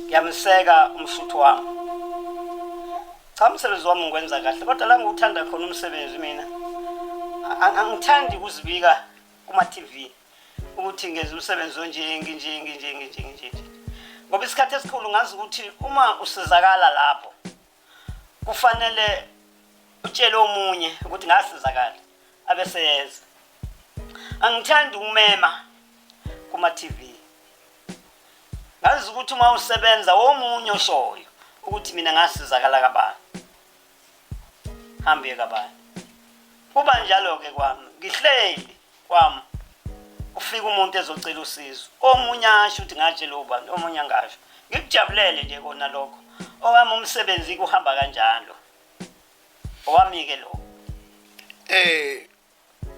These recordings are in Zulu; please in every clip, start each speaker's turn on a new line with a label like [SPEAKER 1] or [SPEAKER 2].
[SPEAKER 1] ngiyamseka umshuthu wami. Cha umsebenzi wami ngikwenza kahle kodwa la ngiwuthanda khona umsebenzi mina. Angithandi ukuzibika kuma TV ukuthi ngenza umsebenzi onje. Ngoba isikhathi esikhulu ngazi ukuthi uma usizakala lapho kufanele utshele omunye ukuthi ngasizakala abese yeza. Angithandi ukumema kuma TV. Ngazi ukuthi uma usebenza womunye oshoyo ukuthi mina ngasizakala kabani. Hambe kabani. Kuba njalo ke kwami ngihleli kwami ufika umuntu ezocela usizo. Omunye asho ukuthi ngatshela ubani, omunye angasho. Ngikujabulele nje kona lokho. Owami umsebenzi kuhamba kanjalo. Owami ke lo.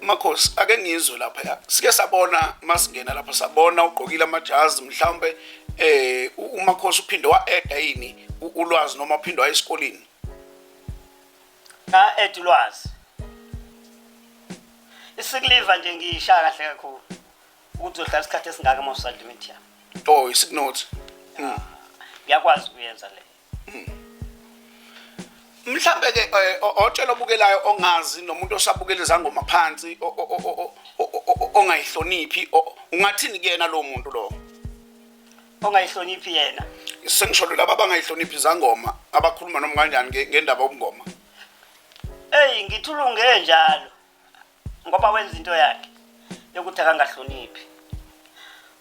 [SPEAKER 2] Makhosi ake ngizwe lapha. Sike sabona masingena lapha sabona ugqokile amajazi mhlawumbe uMakhosi uphinde wa-eda yini ulwazi noma uphinde wa esikoleni.
[SPEAKER 1] Eda ulwazi. Isikuliva nje ngiyishaya kahle kakhulu. Ukuthi uzohlala isikhathi esingaka uma usadlimit yami.
[SPEAKER 2] Oh, isignothi.
[SPEAKER 1] Ngiyakwazi ukuyenza le.
[SPEAKER 2] Mhlambe ke otshela obukelayo ongazi nomuntu osabukela izangoma phansi ongayihloniphi ungathini kuyena lo muntu lo
[SPEAKER 1] ongayihloniphi yena.
[SPEAKER 2] Sengisho laba abangayihloniphi izangoma abakhuluma noma kanjani ngendaba obungoma.
[SPEAKER 1] Ngithulunge njalo ngoba wenza into yakhe yokuthi akangahloniphi.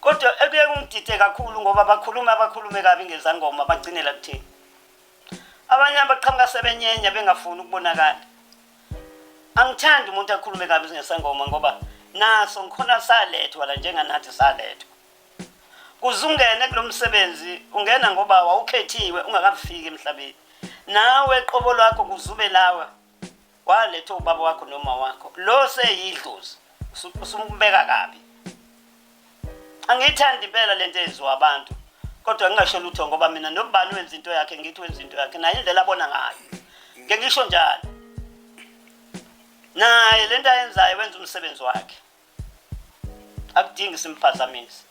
[SPEAKER 1] Kodwa ekuye kungidide kakhulu ngoba abakhulume kabi ngezangoma bagcinela kuthini. Abanye abaqhamuka sebenyenya bengafuni ukubonakala. Angithandi umuntu akhulume kabi ngesangoma ngoba naso ngikhona salethwa la njenganathi salethwa. Kuzungene kulomsebenzi ungena ngoba wawukhethiwe ungakafiki emhlabeni. Nawe eqobo lwakho kuzube lawe waletha ubaba wakho noma wakho. Lo seyidlozi usumbeka kabi. Angithandi impela lento ezwa abantu. Kodwa ngingasho lutho ngoba mina nobani wenza into yakhe ngithi wenza into yakhe naye indlela abona ngayo. Ngeke ngisho njalo. Naye lento ayenzayo wenza umsebenzi wakhe. Akudingi simphazamisi.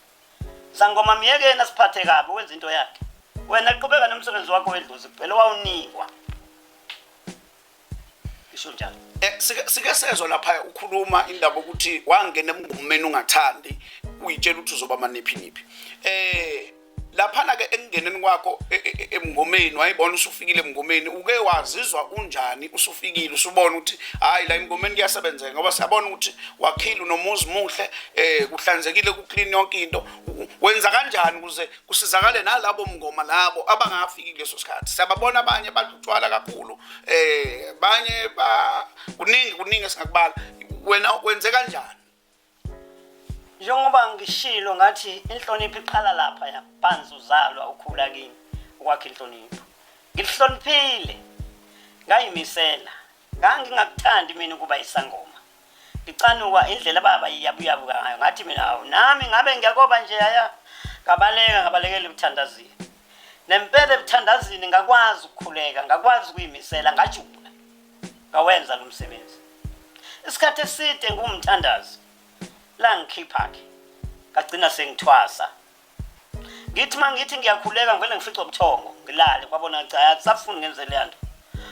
[SPEAKER 1] Sangoma miyeke nasiphathe kabi wenza into yakhe. Wena qhubeka nomsebenzi wakho wedlozi kuphela wawunikwa. Ngisho njalo.
[SPEAKER 2] Sike sezwe lapha ukhuluma indaba ukuthi wangena emngomeni ungathandi uyitshela ukuthi uzoba maniphi. Laphana ke engeneni kwakho emngomeni wayibona usufikile emngomeni uke wazizwa unjani usufikile usubona ukuthi hayi la emngomeni kuyasebenzeka ngoba siyabona ukuthi wakhila unomuzi muhle kuhlanzekile kuclean yonke into wenza kanjani ukuze kusizakale nalabo mngoma labo abangafiki kuleso sikhathi siyababona abanye baluthwala kakhulu banye kuningi singakubala wena wenze kanjani
[SPEAKER 1] njengoba ngishilo ngathi inhlonipho iqhala lapha yaphansi uzalwa ukhula kini ukwakhe inhlonipho ngihloniphile ngayimisela ngangingakuthandi mina ukuba isangoma ngicanuka indlela baba iyabuyabuka ngayo ngathi mina nami ngabe ngiyakoba nje aya ngabalekela ubuthandazini nempela ubuthandazini ngakwazi ukukhuleka ngakwazi ukuyimisela ngajula ngawenza lo msebenzi isikhathi eside ngumthandazi la ngikhipha-ke ngagcina sengithwasa ngithi mangithi ngiyakhuleka ngivele ngifice ubuthongo ngilale kwabona cha akusafuni ngenze le nto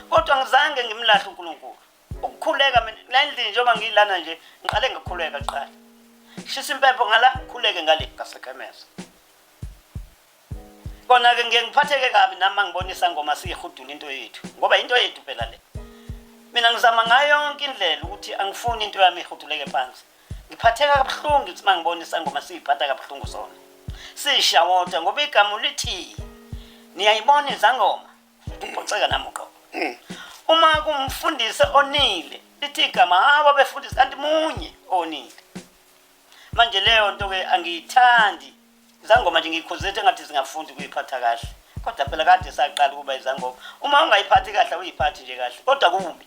[SPEAKER 1] kodwa ngizange ngimlahle uNkulunkulu ukukhuleka mina la ndini njengoba ngilana nje ngiqale ngakhuleka qala shisa impepho ngala ngikhuleke ngale ngasekhemeza kona ke ngiyengiphatheke kabi nami ngibonisa ngoma siyihudula into yethu ngoba into yethu phela le mina ngizama ngayo yonke indlela ukuthi angifuni into yami ihuduleke phansi ngiphatheka kabuhlungu ukuthi mangibonisa ngoma siyiphatha kabuhlungu sona sishawota ngoba igama lithi niyayibona izangoma ubhoceka nami uqobo uma kumfundisi onile lithi igama ababefundisi kanti munye onile manje leyo nto ke angiyithandi izangoma nje ngikhuzethe engathi zingafundi kuyiphatha kahle kodwa phela kade saqala ukuba izangoma uma ungayiphathi kahle uyiphathi nje kahle kodwa kumbi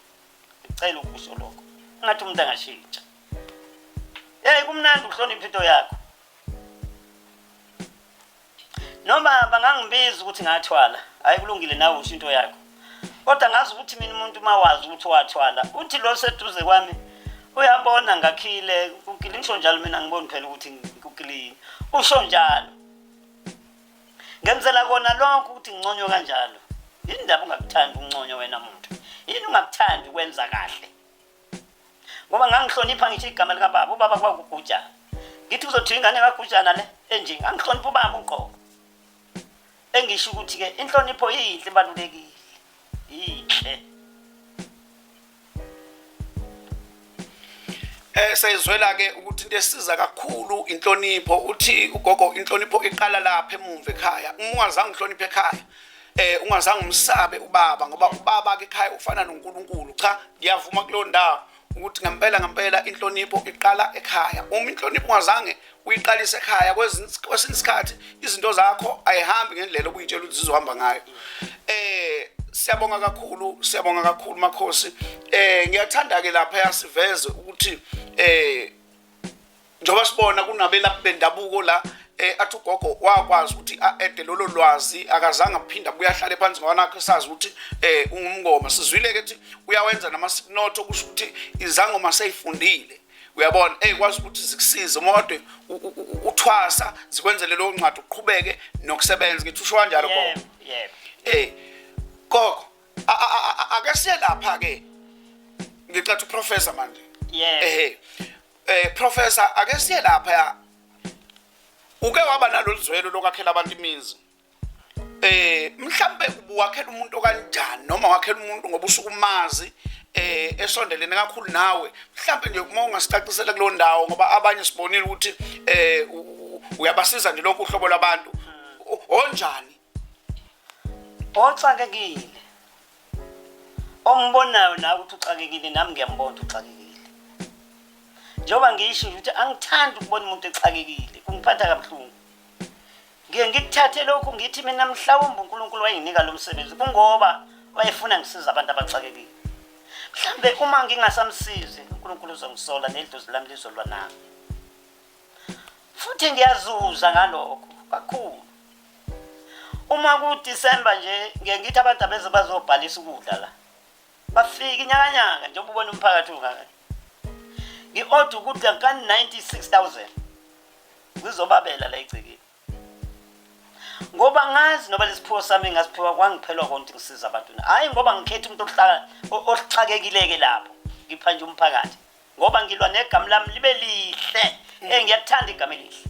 [SPEAKER 1] ngicela ukusho lokho ngathi umuntu angashintsha kumnandi ukuhlonipha into yakho noma bangangibiza ukuthi ngathwala hayi kulungile nawe usho into yakho kodwa ngazi ukuthi mina umuntu mawazi ukuthi wathwala uthi lo seduze kwami uyabona ngakhile kukile ngisho njalo mina ngiboni phela ukuthi ngikukilini usho njalo ngenzela kona lonke ukuthi nginconywe kanjalo. Yini ndaba ungakuthandi unconyo wena muntu? Yini ungakuthandi ukwenza kahle? Ngoba ngangihlonipha ngisho igama lika baba, ubaba kwakugujana. Ngithi uzothi ingane kaGujana le enje, angihlonipha ubaba uqobo. Engisho ukuthi ke inhlonipho yinhle balulekile. Yinhle.
[SPEAKER 2] Sayizwela ke ukuthi into esiza kakhulu inhlonipho. Uthi ugogo inhlonipho iqala lapha emuva ekhaya. Uma ungazange uhloniphe ekhaya, ungazange umsabe ubaba, ngoba ubaba ke ekhaya ufana noNkulunkulu. Cha, ngiyavuma kulo ndawo ukuthi ngempela inhlonipho iqala ekhaya. Uma inhlonipho ungazange uyiqalise ekhaya, kwesinye isikhathi izinto zakho ayihambi ngendlela obuyitshela ukuthi zizohamba ngayo. Siyabonga kakhulu makhosi. Ngiyathanda ke lapha yasiveze ukuthi njoba sibona kunabelaphi bendabuko la athi ugogo wakwazi ukuthi ede lolo lwazi, akazange aphinda buyahlala phansi ngawanakhe sazi ukuthi ungumngoma. Sizwile ke ukuthi uyawenza namasinotho kusho ukuthi izangoma seyifundile. Uyabona kwazi ukuthi zikusize modwe uthwasa zikwenzele lo ncwadi uqhubeke nokusebenza. Ngithi usho kanjalo gogo?
[SPEAKER 1] Yebo.
[SPEAKER 2] Gogo ake siye lapha ke ngicatha uprofessor manje.
[SPEAKER 1] Yebo.
[SPEAKER 2] Professor ake siye lapha ya. Uke waba nalolu zwelo lokwakhela abantu imizi. Mhlambe ubuwakhela umuntu kanjani, noma wakhela umuntu ngoba usukumazi esondelene kakhulu nawe? Mhlambe nje uma ungasicacisela kulo ndawo, ngoba abanye sibonile ukuthi uyabasiza nje lonke uhlobo labantu. Onjani?
[SPEAKER 1] Oxakekile. Ombonayo nawe ukuthi uxakekile, nami ngiyambona uxakekile. Njoba ngisho ukuthi angithandi ukubona umuntu exakekile, kungiphatha kabuhlungu. Ngiye ngikuthathe lokhu ngithi mina mhlawumbe uNkulunkulu wayenginika lo msebenzi kungoba wayefuna ngisiza abantu abaxakekile. Mhlambe uma ngingasamsizi uNkulunkulu uzongisola nedlozi lami lizolwa nami. Futhi ngiyazuza ngalokho kakhulu. Uma ku December nje ngiye ngithi abantu abeze bazobhalisa ukudla la. Bafika inyakanyaka njengoba ubona umphakathi ungaka. Ngi-order ukudla ka 96,000. Ngizobabela la egcekeni. Ngoba ngazi noba lesiphiwo sami ngasiphiwa kwangiphelwa konke ngisiza abantu. Hayi ngoba ngikhetha umuntu oxakekileke lapho. Ngipha nje umphakathi. Ngoba ngilwa negama lami libe lihle. Ngiyakuthanda igama elihle.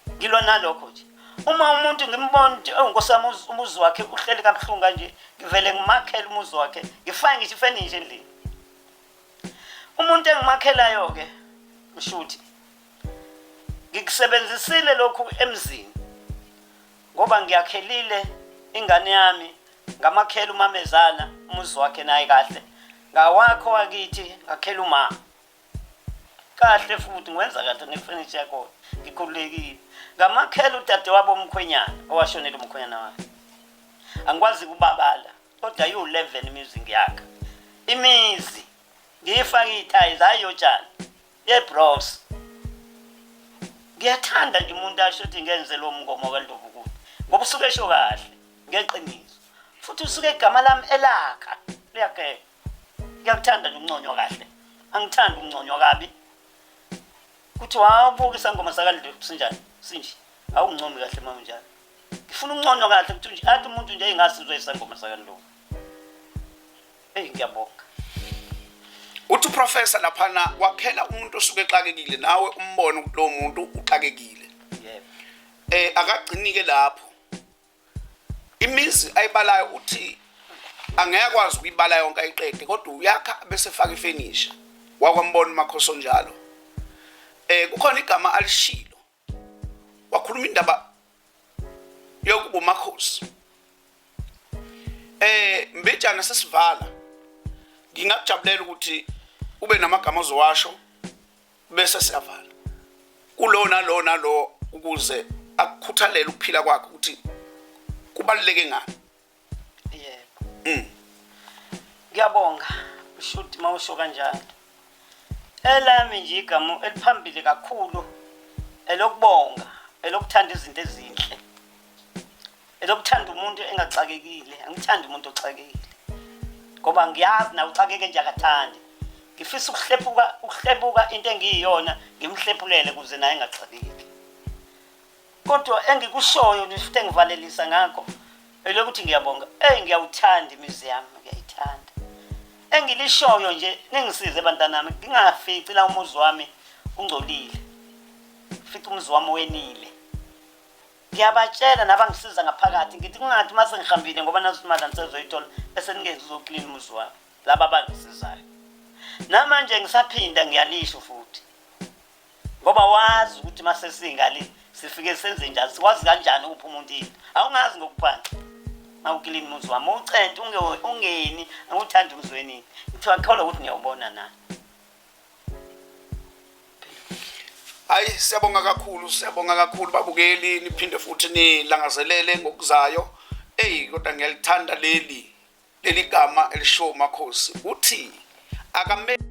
[SPEAKER 1] Ngilwa nalokho nje. Uma umuntu ngimbona ukuthi unkosi wami umuzi wakhe uhleli kabuhlungu kanje, ngivele ngimakhela umuzi wakhe, ngifake ngisho ifurniture endlini. Umuntu engimakhelayo ke ushuthi ngikusebenzisile lokhu emzini ngoba ngiyakhelile ingane yami, ngamakhela umamezala umuzi wakhe naye kahle, ngawakho wakithi ngakhela uma kahle, futhi ngiwenza kahle nefurniture yakho, ngikhululekile. Ngamakhela udade wabo umkhwenyana owashonela umkhwenyana wakhe. Angikwazi kubabala kodwa yu11 music yakhe. Imizi ngiyifaka ithayi zayotshana yebros. Ngiyathanda nje umuntu asho ukuthi ngenze lo mngomo kaNdlovu kuthi ngoba usuke esho kahle ngeqiniso, futhi usuke igama lami elakha liyakhe. Ngiyakuthanda nje unconyo kahle, angithanda unconyo kabi. Kuthi wabuka isangoma sakaNdlovu sinjani sinje, awuncomi kahle mama njalo. Ngifuna unconyo kahle ukuthi nje athi umuntu nje engasizwe isangoma sakaNdlovu. Ngiyabonga.
[SPEAKER 2] Uthi uprofessor laphana wakhela umuntu osuke exakekile, nawe umbone ukuthi lo muntu uxakekile.
[SPEAKER 1] Yebo.
[SPEAKER 2] Akagcinike lapho. Imizi ayibalayo uthi angekwazi ukuyibala yonke ayiqede, kodwa uyakha bese faka ifurniture. Wakwambona makhosi njalo. Kukhona igama alishilo. Wakhuluma indaba yokuba makhosi. Mbejana sesivala. Ngingakujabulela ukuthi ube namagama ozowasho bese siyavala. Kulona lo ukuze akukhuthalele ukuphila kwakhe ukuthi kubaluleke ngani.
[SPEAKER 1] Yebo. Ngiyabonga ushuthi mawusho kanjalo. Elami nje igama eliphambili kakhulu elokubonga, elokuthanda izinto ezinhle. Elokuthanda umuntu engaxakekile, angithandi umuntu oxakekile. Ngoba ngiyazi na uxakeke nje akathandi. Ngifisa ukuhlebuka into engiyiyona ngimhlephulele kuze naye engaxakeki. kodwa engikushoyo nifite ngivalelisa ngakho elokuthi ngiyabonga ngiyawuthanda imizi yami ngiyayithanda engilishoyo nje ningisize bantanami ngingafici la umuzi wami ungcolile fica umuzi wami wenile ngiyabatshela nabangisiza ngaphakathi ngithi kungathi mase ngihambile ngoba nasimali angisezoyithola bese ningezoclean umuzi wami laba abangisizayo namanje ngisaphinda ngiyalisho futhi ngoba wazi ukuthi mase singali sifike senze njani sikwazi kanjani ukupha umuntu into awungazi ngokuphansi awuclean umuzi wami ucente ungeni awuthanda umzweni ngithi wakholwa ukuthi ngiyawubona nani.
[SPEAKER 2] Hayi siyabonga kakhulu babukeli niphinde futhi nilangazelele ngokuzayo kodwa ngiyalithanda leli gama elisho makhosi uthi akame